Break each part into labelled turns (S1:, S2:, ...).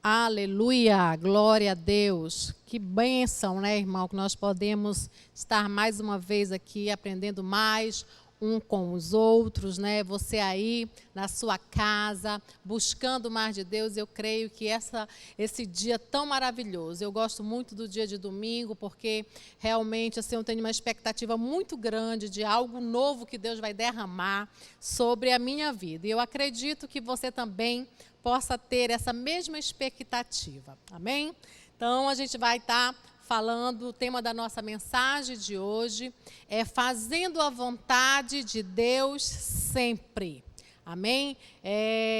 S1: Aleluia, glória a Deus. Que bênção, né, irmão, que nós podemos estar mais uma vez aqui aprendendo mais um com os outros, né? Você aí na sua casa, buscando mais de Deus. Eu creio que esse dia tão maravilhoso. Eu gosto muito do dia de domingo, porque realmente assim, eu tenho uma expectativa muito grande de algo novo que Deus vai derramar sobre a minha vida. E eu acredito que você também possa ter essa mesma expectativa. Amém? Então, a gente vai estar falando, o tema da nossa mensagem de hoje é fazendo a vontade de Deus sempre. Amém?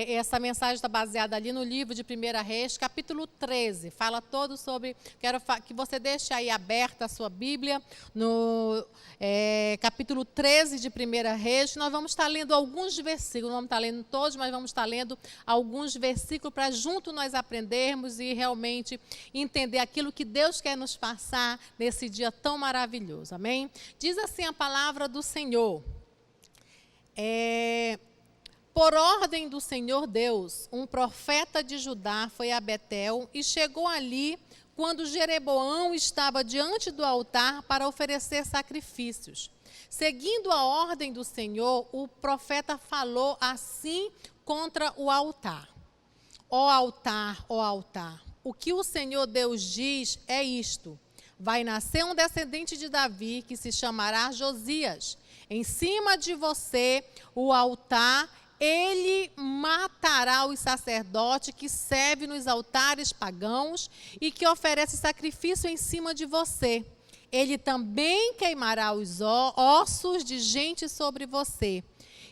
S1: Essa mensagem está baseada ali no livro de 1 Reis, capítulo 13. Fala todo sobre... Quero que você deixe aí aberta a sua Bíblia, no capítulo 13 de 1 Reis. Nós vamos estar lendo alguns versículos, não vamos estar lendo todos, mas vamos estar lendo alguns versículos para junto nós aprendermos e realmente entender aquilo que Deus quer nos passar nesse dia tão maravilhoso. Amém? Diz assim a palavra do Senhor. Por ordem do Senhor Deus, um profeta de Judá foi a Betel e chegou ali quando Jeroboão estava diante do altar para oferecer sacrifícios. Seguindo a ordem do Senhor, o profeta falou assim contra o altar. Ó altar, ó altar, o que o Senhor Deus diz é isto: vai nascer um descendente de Davi que se chamará Josias. Em cima de você, o altar, ele matará os sacerdotes que servem nos altares pagãos e que oferecem sacrifício em cima de você. Ele também queimará os ossos de gente sobre você.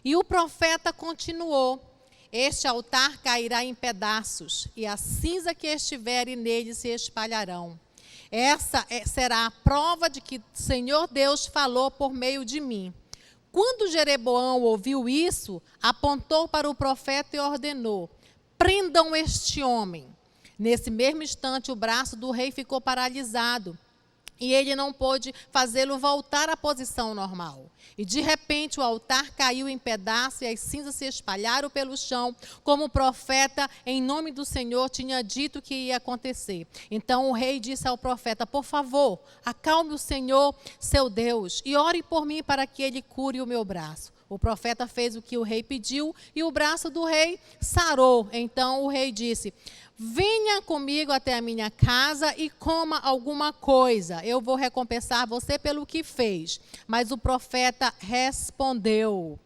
S1: E o profeta continuou: este altar cairá em pedaços, e a cinza que estiver nele se espalharão. Essa será a prova de que o Senhor Deus falou por meio de mim. Quando Jeroboão ouviu isso, apontou para o profeta e ordenou: prendam este homem. Nesse mesmo instante, o braço do rei ficou paralisado e ele não pôde fazê-lo voltar à posição normal. E de repente o altar caiu em pedaços e as cinzas se espalharam pelo chão, como o profeta, em nome do Senhor, tinha dito que ia acontecer. Então o rei disse ao profeta: por favor, acalme o Senhor, seu Deus, e ore por mim para que ele cure o meu braço. O profeta fez o que o rei pediu e o braço do rei sarou. Então o rei disse: venha comigo até a minha casa e coma alguma coisa. Eu vou recompensar você pelo que fez. Mas o profeta respondeu.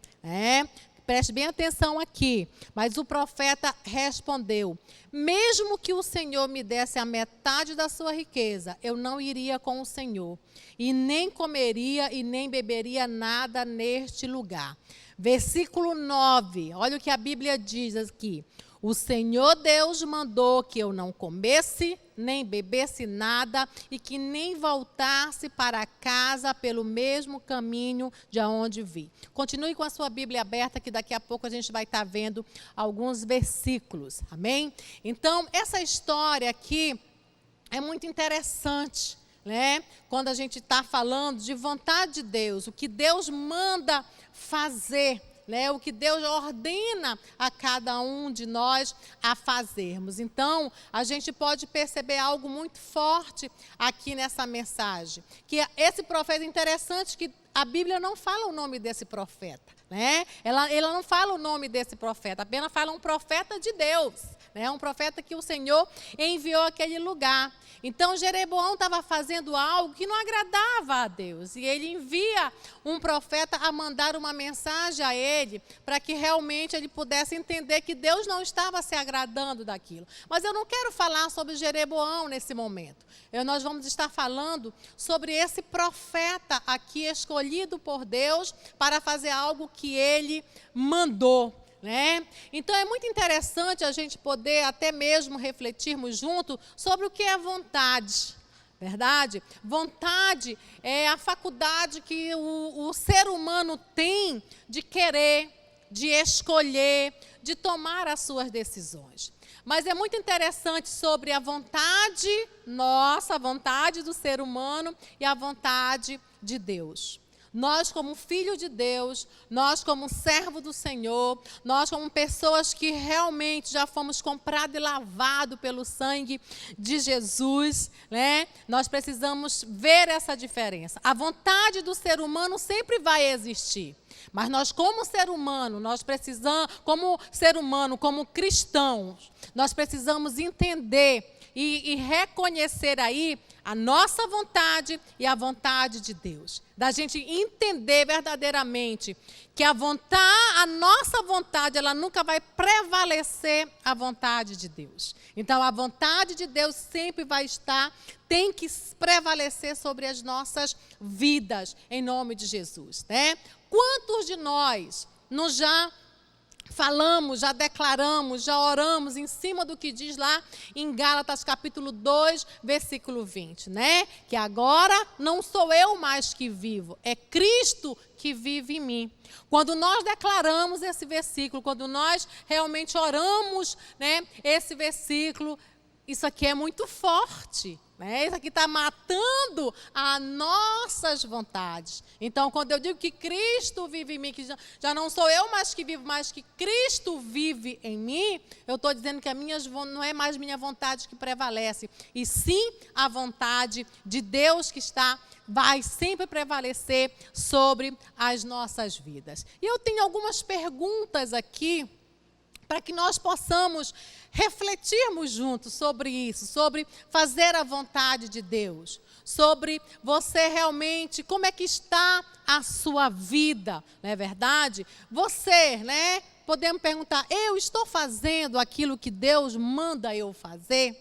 S1: Preste bem atenção aqui. Mas o profeta respondeu: mesmo que o Senhor me desse a metade da sua riqueza, eu não iria com o Senhor. E nem comeria e nem beberia nada neste lugar. Versículo 9. Olha o que a Bíblia diz aqui. O Senhor Deus mandou que eu não comesse, nem bebesse nada e que nem voltasse para casa pelo mesmo caminho de onde vi. Continue com a sua Bíblia aberta, que daqui a pouco a gente vai estar vendo alguns versículos. Amém? Então, essa história aqui é muito interessante, né? Quando a gente está falando de vontade de Deus, o que Deus manda fazer, o que Deus ordena a cada um de nós a fazermos. Então, a gente pode perceber algo muito forte aqui nessa mensagem. Que esse profeta, interessante que a Bíblia não fala o nome desse profeta. Ela não fala o nome desse profeta, apenas fala um profeta de Deus. Um profeta que o Senhor enviou àquele lugar. Então, Jeroboão estava fazendo algo que não agradava a Deus. E ele envia um profeta a mandar uma mensagem a ele, para que realmente ele pudesse entender que Deus não estava se agradando daquilo. Mas eu não quero falar sobre Jeroboão nesse momento. Nós vamos estar falando sobre esse profeta aqui escolhido por Deus para fazer algo que ele mandou. Então é muito interessante a gente poder até mesmo refletirmos junto sobre o que é vontade, verdade? Vontade é a faculdade que o ser humano tem de querer, de escolher, de tomar as suas decisões. Mas é muito interessante sobre a vontade nossa, a vontade do ser humano e a vontade de Deus. Nós, como filho de Deus, nós, como servo do Senhor, nós, como pessoas que realmente já fomos comprados e lavados pelo sangue de Jesus, né? Nós precisamos ver essa diferença. A vontade do ser humano sempre vai existir. Mas nós, como ser humano, como cristãos, nós precisamos entender e reconhecer aí a nossa vontade e a vontade de Deus. Da gente entender verdadeiramente que a nossa vontade, ela nunca vai prevalecer a vontade de Deus. Então, a vontade de Deus sempre tem que prevalecer sobre as nossas vidas, em nome de Jesus, né? Quantos de nós já falamos, já declaramos, já oramos em cima do que diz lá em Gálatas capítulo 2, versículo 20, né? Que agora não sou eu mais que vivo, é Cristo que vive em mim. Quando nós declaramos esse versículo, quando nós realmente oramos, né, esse versículo, isso aqui é muito forte. Isso aqui está matando as nossas vontades. Então, quando eu digo que Cristo vive em mim, que já não sou eu mais que vivo, mas que Cristo vive em mim, eu estou dizendo que não é mais minha vontade que prevalece, e sim a vontade de Deus que vai sempre prevalecer sobre as nossas vidas. E eu tenho algumas perguntas aqui, para que nós possamos refletirmos juntos sobre isso, sobre fazer a vontade de Deus, sobre você realmente, como é que está a sua vida, não é verdade? Você, né? Podemos perguntar, eu estou fazendo aquilo que Deus manda eu fazer?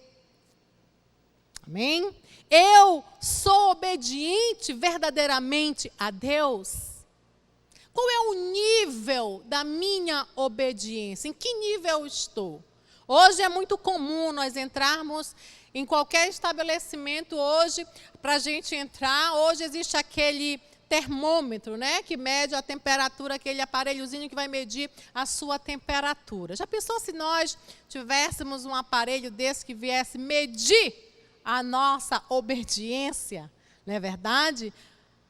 S1: Amém? Eu sou obediente verdadeiramente a Deus? Qual é o nível da minha obediência? Em que nível eu estou? Hoje é muito comum nós entrarmos em qualquer estabelecimento hoje, para a gente entrar, hoje existe aquele termômetro, né, que mede a temperatura, aquele aparelhozinho que vai medir a sua temperatura. Já pensou se nós tivéssemos um aparelho desse que viesse medir a nossa obediência? Não é verdade?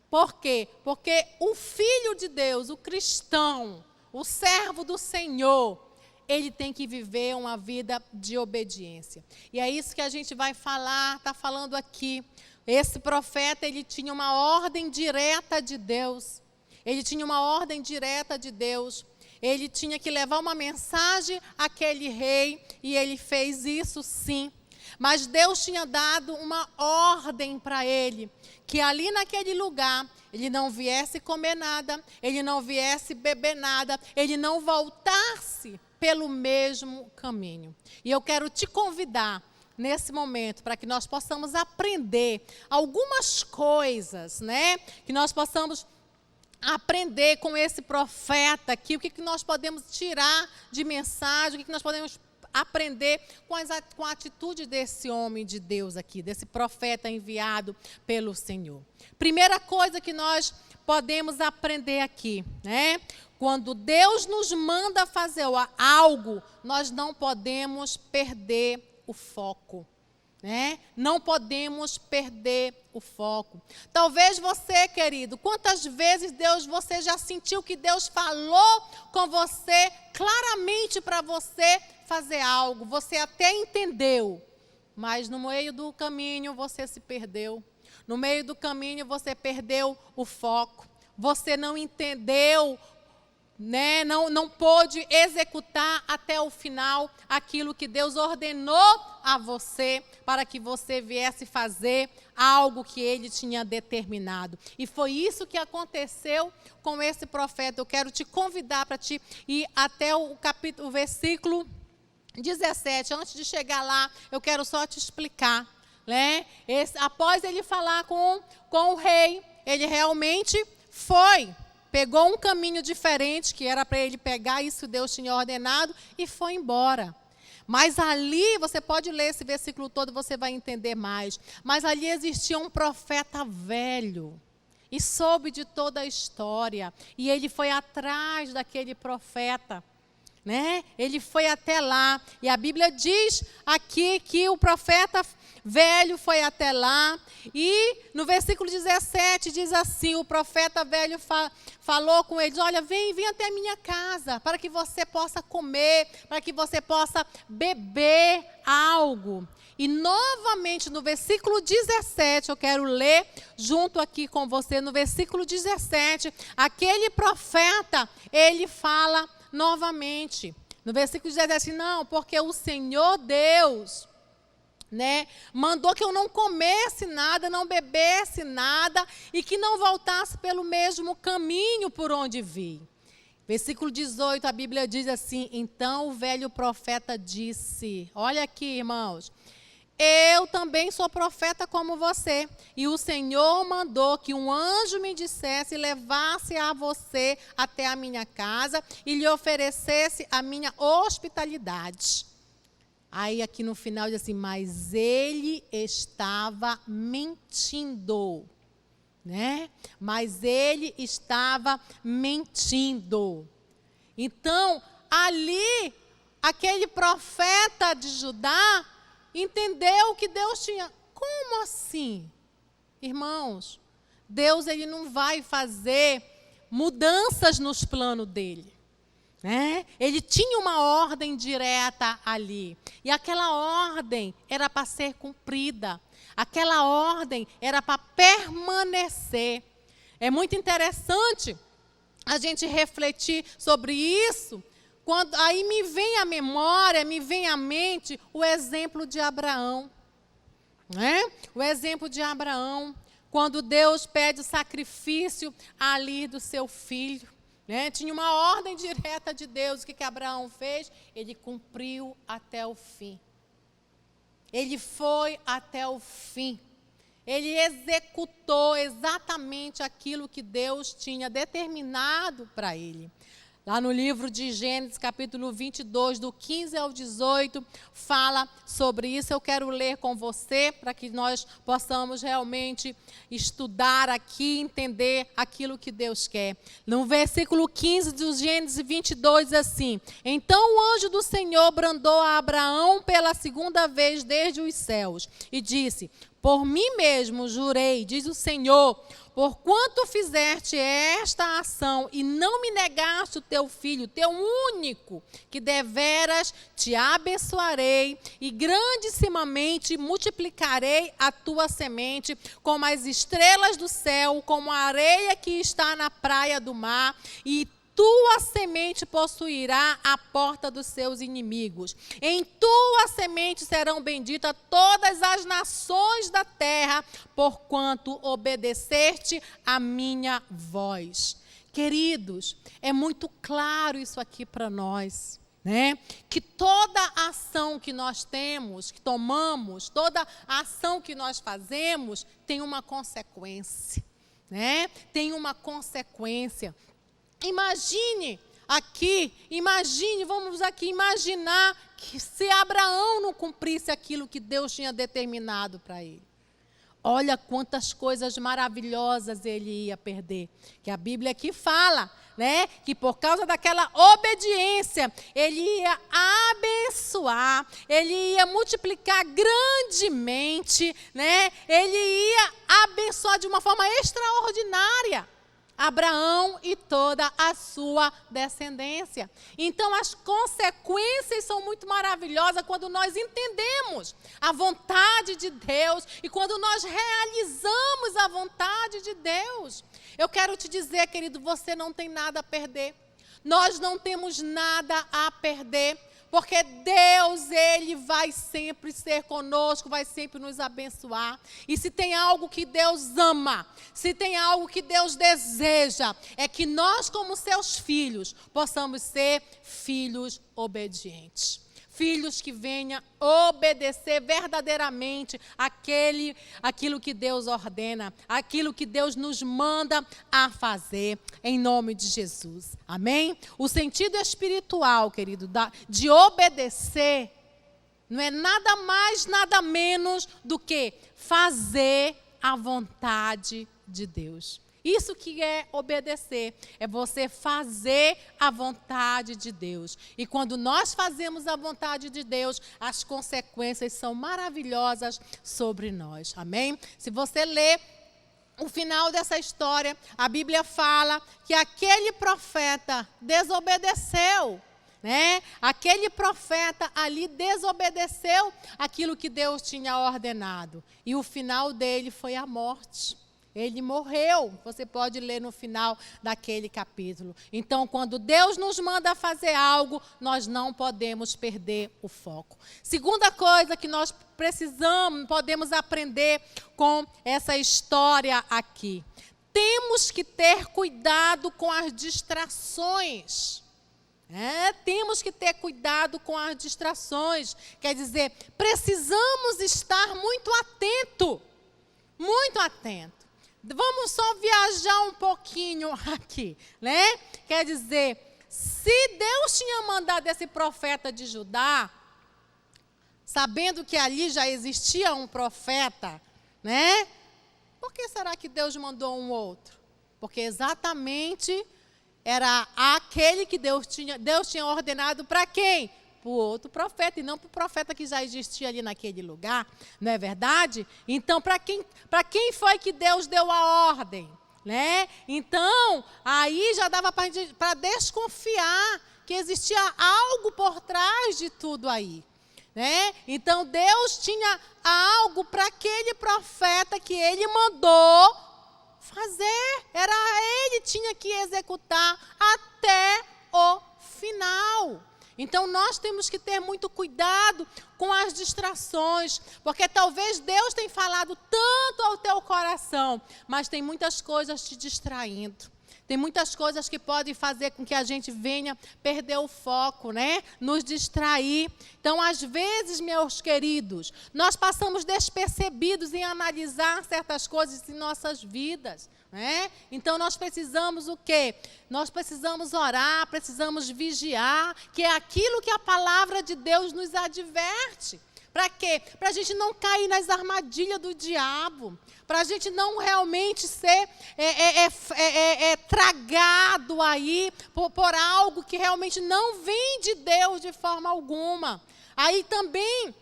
S1: Por quê? Porque o Filho de Deus, o cristão, o servo do Senhor, ele tem que viver uma vida de obediência. E é isso que a gente vai falar, está falando aqui. Esse profeta, ele tinha uma ordem direta de Deus. Ele tinha uma ordem direta de Deus. Ele tinha que levar uma mensagem àquele rei, e ele fez isso sim. Mas Deus tinha dado uma ordem para ele, que ali naquele lugar, ele não viesse comer nada, ele não viesse beber nada, ele não voltasse pelo mesmo caminho. E eu quero te convidar nesse momento para que nós possamos aprender algumas coisas, né? Que nós possamos aprender com esse profeta aqui, o que nós podemos tirar de mensagem, o que nós podemos aprender com a atitude desse homem de Deus aqui, desse profeta enviado pelo Senhor. Primeira coisa que nós podemos aprender aqui, né? Quando Deus nos manda fazer algo, nós não podemos perder o foco, né? Não podemos perder o foco. Talvez você, querido, quantas vezes você já sentiu que Deus falou com você claramente para você fazer algo, você até entendeu, mas no meio do caminho você se perdeu. No meio do caminho você perdeu o foco. Você não entendeu, né? Não pôde executar até o final aquilo que Deus ordenou a você, para que você viesse fazer algo que Ele tinha determinado. E foi isso que aconteceu com esse profeta. Eu quero te convidar para te ir até o versículo 17. Antes de chegar lá, eu quero só te explicar, né? Após ele falar com o rei, ele realmente pegou um caminho diferente, que era para ele pegar isso que Deus tinha ordenado, e foi embora. Mas ali, você pode ler esse versículo todo, você vai entender mais. Mas ali existia um profeta velho, e soube de toda a história, e ele foi atrás daquele profeta, né? Ele foi até lá, e a Bíblia diz aqui que o profeta velho foi até lá e no versículo 17 diz assim, o profeta velho falou com eles, olha, vem até a minha casa para que você possa comer, para que você possa beber algo. E novamente no versículo 17, eu quero ler junto aqui com você, no versículo 17, aquele profeta, ele fala novamente. No versículo 17, não, porque o Senhor Deus, mandou que eu não comesse nada, não bebesse nada e que não voltasse pelo mesmo caminho por onde vi. Versículo 18, a Bíblia diz assim, então o velho profeta disse, olha aqui, irmãos, eu também sou profeta como você, e o Senhor mandou que um anjo me dissesse, levasse a você até a minha casa e lhe oferecesse a minha hospitalidade. Aí aqui no final diz assim, mas ele estava mentindo, Mas ele estava mentindo. Então, ali, aquele profeta de Judá entendeu que Deus tinha. Como assim? Irmãos, Deus ele não vai fazer mudanças nos planos dele. Ele tinha uma ordem direta ali. E aquela ordem era para ser cumprida. Aquela ordem era para permanecer. É muito interessante a gente refletir sobre isso. Quando, aí me vem à memória, me vem à mente o exemplo de Abraão. O exemplo de Abraão, quando Deus pede o sacrifício ali do seu filho. Tinha uma ordem direta de Deus. O que Abraão fez? Ele cumpriu até o fim. Ele foi até o fim. Ele executou exatamente aquilo que Deus tinha determinado para ele. Lá no livro de Gênesis, capítulo 22, do 15 ao 18, fala sobre isso. Eu quero ler com você, para que nós possamos realmente estudar aqui, entender aquilo que Deus quer. No versículo 15 do Gênesis 22, diz assim, então o anjo do Senhor brandou a Abraão pela segunda vez desde os céus, e disse, por mim mesmo jurei, diz o Senhor, porquanto fizeste esta ação e não me negaste o teu filho, teu único, que deveras te abençoarei e grandissimamente multiplicarei a tua semente como as estrelas do céu, como a areia que está na praia do mar, e tua semente possuirá a porta dos seus inimigos. Em tua semente serão benditas todas as nações da terra, porquanto obedeceste a minha voz. Queridos, é muito claro isso aqui para nós, que toda ação que nós temos, que tomamos, toda ação que nós fazemos, tem uma consequência, Tem uma consequência. Vamos aqui imaginar que se Abraão não cumprisse aquilo que Deus tinha determinado para ele. Olha quantas coisas maravilhosas ele ia perder. Que a Bíblia aqui fala, que por causa daquela obediência, ele ia abençoar, ele ia multiplicar grandemente, Ele ia abençoar de uma forma extraordinária Abraão e toda a sua descendência. Então, as consequências são muito maravilhosas quando nós entendemos a vontade de Deus e quando nós realizamos a vontade de Deus. Eu quero te dizer, querido, você não tem nada a perder. Nós não temos nada a perder. Porque Deus, Ele vai sempre ser conosco, vai sempre nos abençoar. E se tem algo que Deus ama, se tem algo que Deus deseja, é que nós, como seus filhos, possamos ser filhos obedientes. Filhos que venham obedecer verdadeiramente aquilo que Deus ordena, aquilo que Deus nos manda a fazer, em nome de Jesus. Amém? O sentido espiritual, querido, de obedecer, não é nada mais, nada menos do que fazer a vontade de Deus. Isso que é obedecer, é você fazer a vontade de Deus. E quando nós fazemos a vontade de Deus, as consequências são maravilhosas sobre nós. Amém? Se você ler o final dessa história, a Bíblia fala que aquele profeta desobedeceu, né? Aquele profeta ali desobedeceu aquilo que Deus tinha ordenado. E o final dele foi a morte. Ele morreu, você pode ler no final daquele capítulo. Então, quando Deus nos manda fazer algo, nós não podemos perder o foco. Segunda coisa que nós podemos aprender com essa história aqui. Temos que ter cuidado com as distrações. Temos que ter cuidado com as distrações. Quer dizer, precisamos estar muito atento. Muito atento. Vamos só viajar um pouquinho aqui, né? Quer dizer, se Deus tinha mandado esse profeta de Judá, sabendo que ali já existia um profeta, né? Por que será que Deus mandou um outro? Porque exatamente era aquele que Deus tinha ordenado para quem? Para o outro profeta, e não para o profeta que já existia ali naquele lugar, não é verdade? Então, para quem foi que Deus deu a ordem? Né? Então, aí já dava para desconfiar que existia algo por trás de tudo aí. Né? Então, Deus tinha algo para aquele profeta que ele mandou fazer. Era ele que tinha que executar até o final. Então, nós temos que ter muito cuidado com as distrações, porque talvez Deus tenha falado tanto ao teu coração, mas tem muitas coisas te distraindo. Tem muitas coisas que podem fazer com que a gente venha perder o foco, né? Nos distrair. Então, às vezes, meus queridos, nós passamos despercebidos em analisar certas coisas em nossas vidas. Né? Então, nós precisamos o quê? Nós precisamos orar, precisamos vigiar, que é aquilo que a palavra de Deus nos adverte. Para quê? Para a gente não cair nas armadilhas do diabo, para a gente não realmente ser tragado aí por algo que realmente não vem de Deus de forma alguma. Aí também,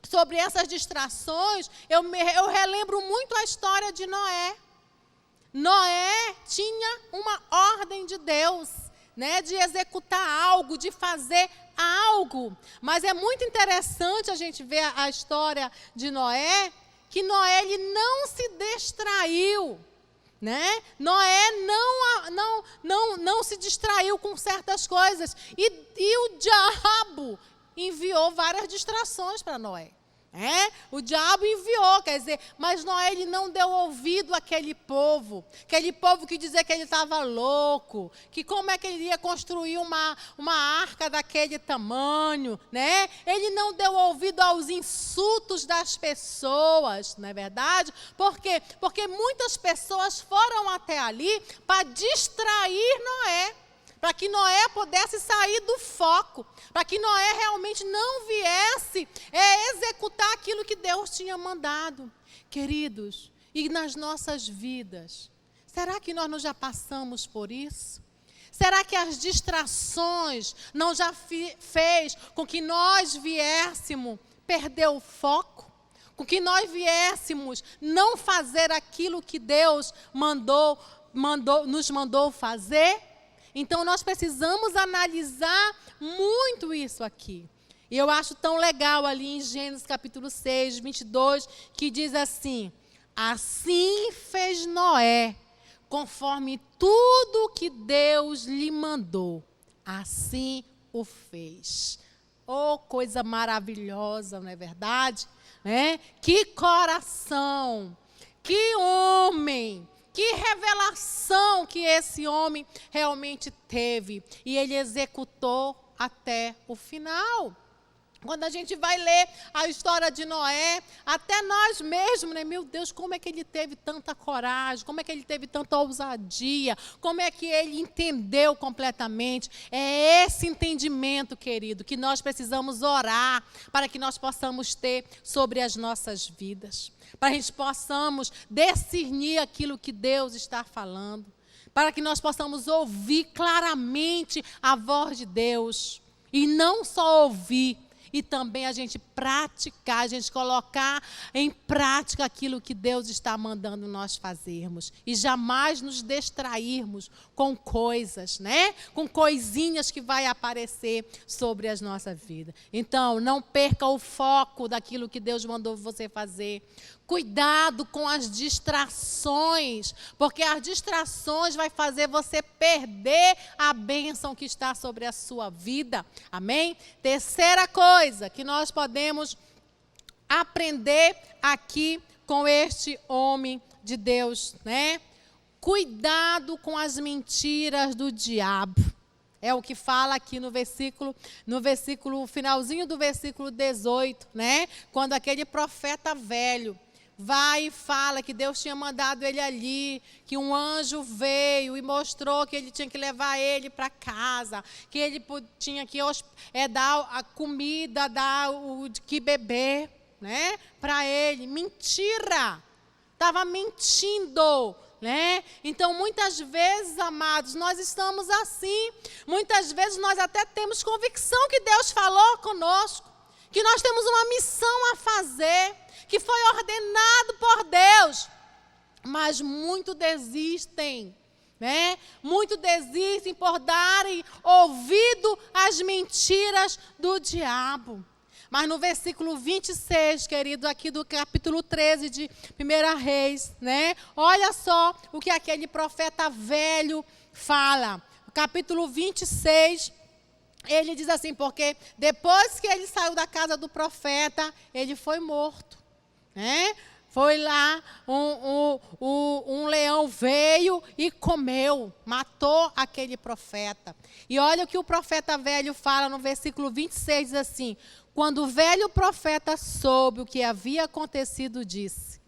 S1: sobre essas distrações, eu relembro muito a história de Noé. Noé tinha uma ordem de Deus, né, de executar algo, de fazer algo. Mas é muito interessante a gente ver a história de Noé, que Noé ele não se distraiu. Né? Noé não se distraiu com certas coisas. E o diabo enviou várias distrações para Noé. O diabo enviou, quer dizer, mas Noé ele não deu ouvido àquele povo que dizia que ele estava louco, que como é que ele ia construir uma arca daquele tamanho, né? Ele não deu ouvido aos insultos das pessoas, não é verdade? Por quê? Porque muitas pessoas foram até ali para distrair Noé, para que Noé pudesse sair do foco, para que Noé realmente não viesse executar aquilo que Deus tinha mandado. Queridos, e nas nossas vidas, será que nós não já passamos por isso? Será que as distrações não já fez com que nós viéssemos perder o foco? Com que nós viéssemos não fazer aquilo que Deus nos mandou fazer? Então, nós precisamos analisar muito isso aqui. E eu acho tão legal ali em Gênesis capítulo 6, 22, que diz assim: assim fez Noé, conforme tudo que Deus lhe mandou, assim o fez. Oh, coisa maravilhosa, não é verdade? Que coração, que homem! Que revelação que esse homem realmente teve. E ele executou até o final. Quando a gente vai ler a história de Noé, até nós mesmos, né? Meu Deus, como é que ele teve tanta coragem? Como é que ele teve tanta ousadia? Como é que ele entendeu completamente? É esse entendimento, querido, que nós precisamos orar para que nós possamos ter sobre as nossas vidas. Para que a gente possamos discernir aquilo que Deus está falando. Para que nós possamos ouvir claramente a voz de Deus. E não só ouvir, e também a gente praticar, a gente colocar em prática aquilo que Deus está mandando nós fazermos. E jamais nos distrairmos com coisas, né? Com coisinhas que vai aparecer sobre as nossas vidas. Então, não perca o foco daquilo que Deus mandou você fazer. Cuidado com as distrações, porque as distrações vai fazer você perder a bênção que está sobre a sua vida. Amém? Terceira coisa que nós podemos aprender aqui com este homem de Deus, né? Cuidado com as mentiras do diabo. É o que fala aqui no finalzinho do versículo 18, né? Quando aquele profeta velho vai e fala que Deus tinha mandado ele ali, que um anjo veio e mostrou que ele tinha que levar ele para casa, que ele tinha que dar a comida, dar o que beber, né, para ele. Mentira! Estava mentindo, né? Então, muitas vezes, amados, nós estamos assim. Muitas vezes nós até temos convicção que Deus falou conosco, que nós temos uma missão a fazer, que foi ordenado por Deus, mas muito desistem, né? Muito desistem por darem ouvido às mentiras do diabo. Mas no versículo 26, querido, aqui do capítulo 13 de 1 Reis, né? Olha só o que aquele profeta velho fala. O capítulo 26, ele diz assim, porque depois que ele saiu da casa do profeta, ele foi morto. Foi lá, um leão veio e comeu, matou aquele profeta. E olha o que o profeta velho fala no versículo 26, diz assim: quando o velho profeta soube o que havia acontecido, disse: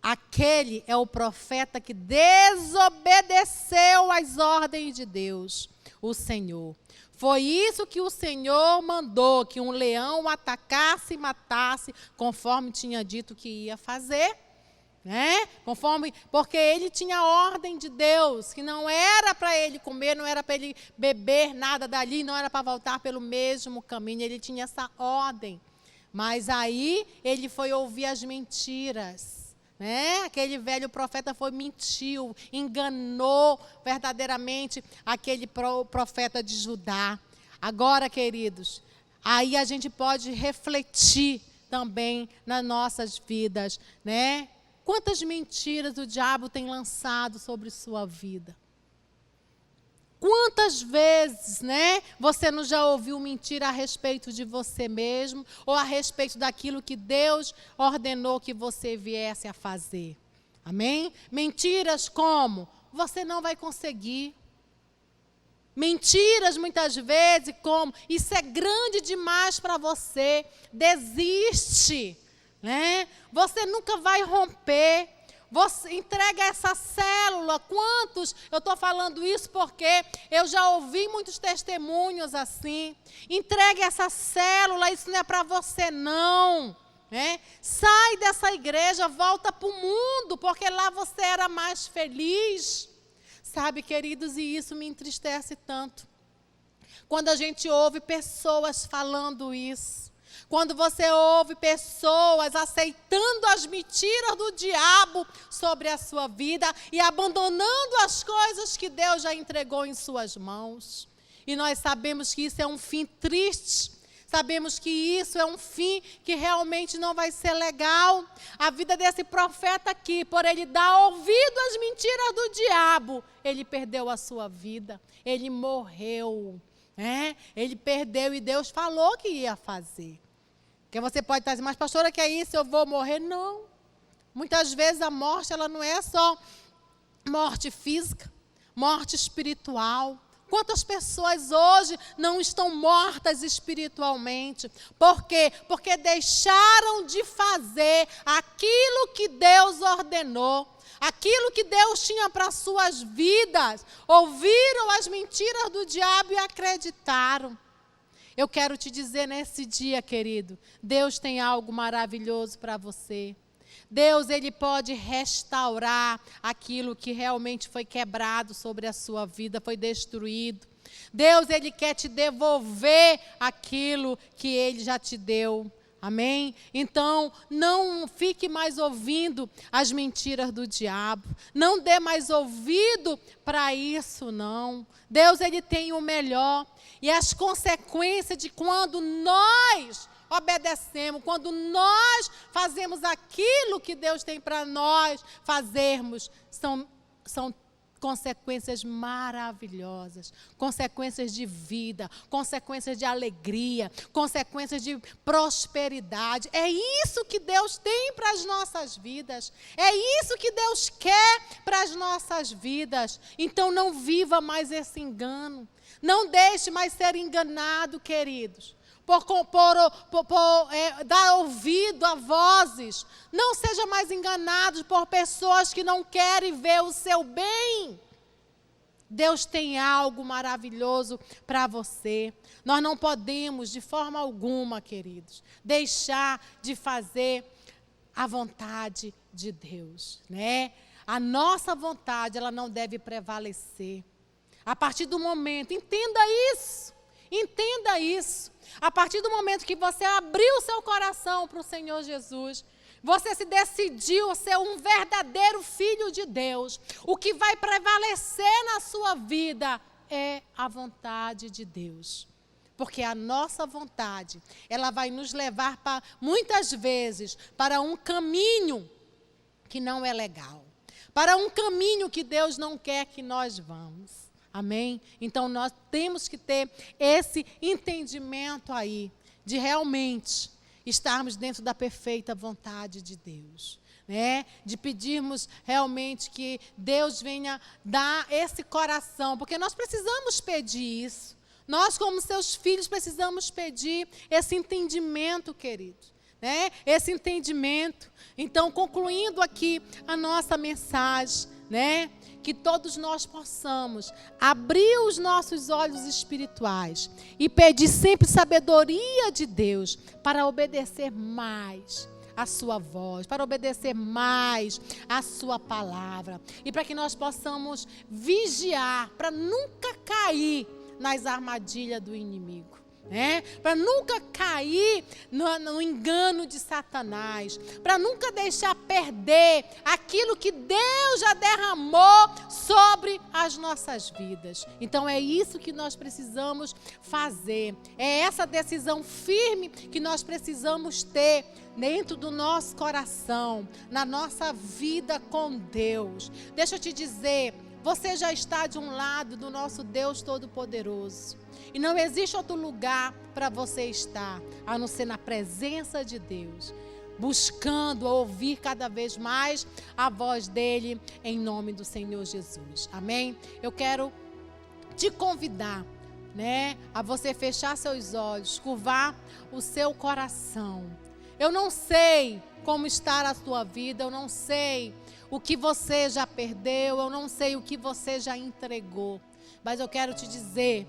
S1: aquele é o profeta que desobedeceu às ordens de Deus, o Senhor. Foi isso que o Senhor mandou, que um leão o atacasse e matasse, conforme tinha dito que ia fazer, né? Porque ele tinha a ordem de Deus, que não era para ele comer, não era para ele beber nada dali, não era para voltar pelo mesmo caminho, ele tinha essa ordem. Mas aí ele foi ouvir as mentiras. Aquele velho profeta mentiu, enganou verdadeiramente aquele profeta de Judá. Agora, queridos, aí a gente pode refletir também nas nossas vidas, né? Quantas mentiras o diabo tem lançado sobre sua vida? Quantas vezes, né, você não já ouviu mentira a respeito de você mesmo ou a respeito daquilo que Deus ordenou que você viesse a fazer? Amém? Mentiras como? Você não vai conseguir. Mentiras muitas vezes como? Isso é grande demais para você. Desiste, né? Você nunca vai romper. Você entrega essa célula. Quantos? Eu estou falando isso porque eu já ouvi muitos testemunhos assim. Entregue essa célula, isso não é para você não. Sai dessa igreja, volta para o mundo, porque lá você era mais feliz. Sabe, queridos, e isso me entristece tanto. Quando a gente ouve pessoas falando isso. Quando você ouve pessoas aceitando as mentiras do diabo sobre a sua vida e abandonando as coisas que Deus já entregou em suas mãos. E nós sabemos que isso é um fim triste. Sabemos que isso é um fim que realmente não vai ser legal. A vida desse profeta aqui, por ele dar ouvido às mentiras do diabo, ele perdeu a sua vida. Ele morreu. Ele perdeu e Deus falou que ia fazer. Porque você pode estar dizendo, mas pastora, que é isso? Eu vou morrer? Não. Muitas vezes a morte, ela não é só morte física, morte espiritual. Quantas pessoas hoje não estão mortas espiritualmente? Por quê? Porque deixaram de fazer aquilo que Deus ordenou, aquilo que Deus tinha para suas vidas. Ouviram as mentiras do diabo e acreditaram. Eu quero te dizer nesse dia, querido, Deus tem algo maravilhoso para você. Deus, Ele pode restaurar aquilo que realmente foi quebrado sobre a sua vida, foi destruído. Deus, Ele quer te devolver aquilo que Ele já te deu. Amém? Então, não fique mais ouvindo as mentiras do diabo. Não dê mais ouvido para isso, não. Deus, Ele tem o melhor. E as consequências de quando nós obedecemos, quando nós fazemos aquilo que Deus tem para nós fazermos, são consequências maravilhosas, consequências de vida, consequências de alegria, consequências de prosperidade. É isso que Deus tem para as nossas vidas, é isso que Deus quer para as nossas vidas. Então não viva mais esse engano, não deixe mais ser enganado, queridos. Dar ouvido a vozes. Não seja mais enganado por pessoas que não querem ver o seu bem. Deus tem algo maravilhoso para você. Nós não podemos, de forma alguma, queridos, deixar de fazer a vontade de Deus, né? A nossa vontade, ela não deve prevalecer. A partir do momento, entenda isso. Entenda isso. A partir do momento que você abriu o seu coração para o Senhor Jesus, você se decidiu a ser um verdadeiro filho de Deus. O que vai prevalecer na sua vida é a vontade de Deus. Porque a nossa vontade, ela vai nos levar muitas vezes para um caminho que não é legal. Para um caminho que Deus não quer que nós vamos. Amém? Então, nós temos que ter esse entendimento aí, de realmente estarmos dentro da perfeita vontade de Deus, né? De pedirmos realmente que Deus venha dar esse coração, porque nós precisamos pedir isso. Nós, como seus filhos, precisamos pedir esse entendimento, queridos, né? Esse entendimento. Então, concluindo aqui a nossa mensagem, né? Que todos nós possamos abrir os nossos olhos espirituais e pedir sempre sabedoria de Deus para obedecer mais a sua voz, para obedecer mais a sua palavra e para que nós possamos vigiar para nunca cair nas armadilhas do inimigo. Para nunca cair no engano de Satanás, para nunca deixar perder aquilo que Deus já derramou sobre as nossas vidas. Então é isso que nós precisamos fazer, é essa decisão firme que nós precisamos ter dentro do nosso coração, na nossa vida com Deus. Deixa eu te dizer, você já está de um lado do nosso Deus Todo-Poderoso. E não existe outro lugar para você estar, a não ser na presença de Deus, buscando ouvir cada vez mais a voz dEle, em nome do Senhor Jesus. Amém? Eu quero te convidar, né, a você fechar seus olhos, curvar o seu coração. Eu não sei como está a sua vida, eu não sei o que você já perdeu, eu não sei o que você já entregou, mas eu quero te dizer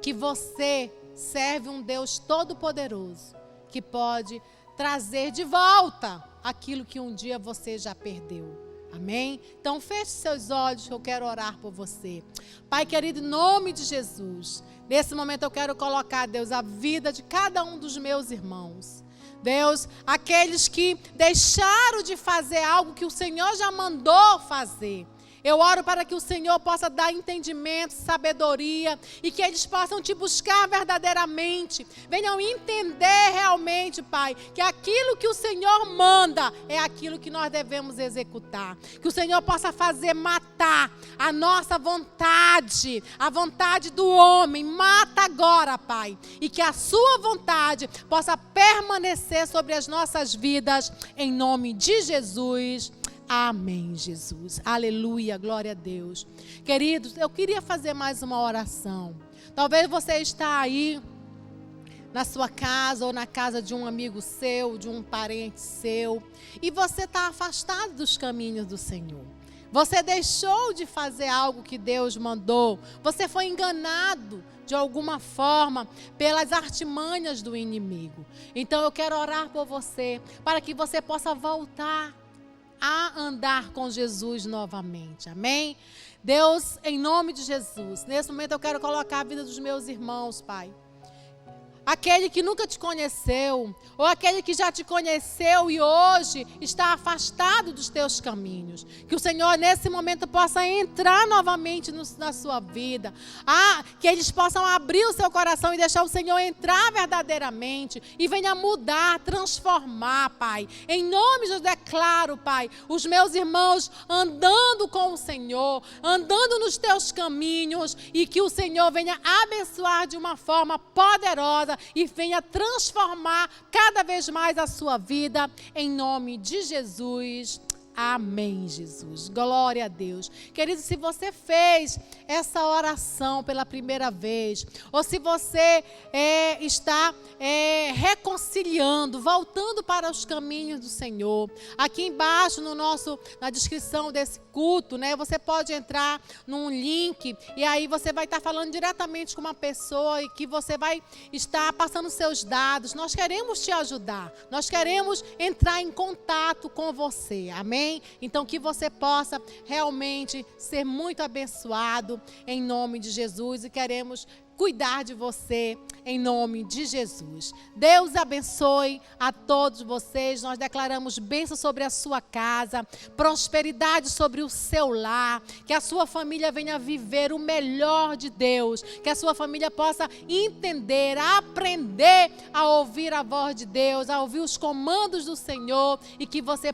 S1: que você serve um Deus todo-poderoso, que pode trazer de volta aquilo que um dia você já perdeu. Amém? Então feche seus olhos que eu quero orar por você. Pai querido, em nome de Jesus, nesse momento eu quero colocar, Deus, a vida de cada um dos meus irmãos. Deus, aqueles que deixaram de fazer algo que o Senhor já mandou fazer. Eu oro para que o Senhor possa dar entendimento, sabedoria e que eles possam te buscar verdadeiramente. Venham entender realmente, Pai, que aquilo que o Senhor manda é aquilo que nós devemos executar. Que o Senhor possa fazer matar a nossa vontade, a vontade do homem. Mata agora, Pai. E que a sua vontade possa permanecer sobre as nossas vidas, em nome de Jesus. Amém, Jesus. Aleluia, glória a Deus. Queridos, eu queria fazer mais uma oração. Talvez você está aí na sua casa ou na casa de um amigo seu, de um parente seu, e você está afastado dos caminhos do Senhor. Você deixou de fazer algo que Deus mandou. Você foi enganado de alguma forma pelas artimanhas do inimigo. Então eu quero orar por você, para que você possa voltar a andar com Jesus novamente. Amém? Deus, em nome de Jesus, nesse momento eu quero colocar a vida dos meus irmãos, Pai. Aquele que nunca te conheceu, ou aquele que já te conheceu e hoje está afastado dos teus caminhos. Que o Senhor nesse momento possa entrar novamente na sua vida. Que eles possam abrir o seu coração e deixar o Senhor entrar verdadeiramente e venha mudar, transformar, Pai. Em nome de Jesus, declaro, Pai, os meus irmãos andando com o Senhor, andando nos teus caminhos, e que o Senhor venha abençoar de uma forma poderosa e venha transformar cada vez mais a sua vida, em nome de Jesus. Amém, Jesus. Glória a Deus. Querido, se você fez essa oração pela primeira vez, ou se você está reconciliando, voltando para os caminhos do Senhor, aqui embaixo na descrição desse culto, né, você pode entrar num link e aí você vai estar falando diretamente com uma pessoa e que você vai estar passando seus dados. Nós queremos te ajudar. Nós queremos entrar em contato com você. Amém? Então que você possa realmente ser muito abençoado em nome de Jesus, e queremos cuidar de você em nome de Jesus. Deus abençoe a todos vocês. Nós declaramos bênção sobre a sua casa, prosperidade sobre o seu lar, que a sua família venha viver o melhor de Deus, que a sua família possa entender, aprender a ouvir a voz de Deus, a ouvir os comandos do Senhor, e que você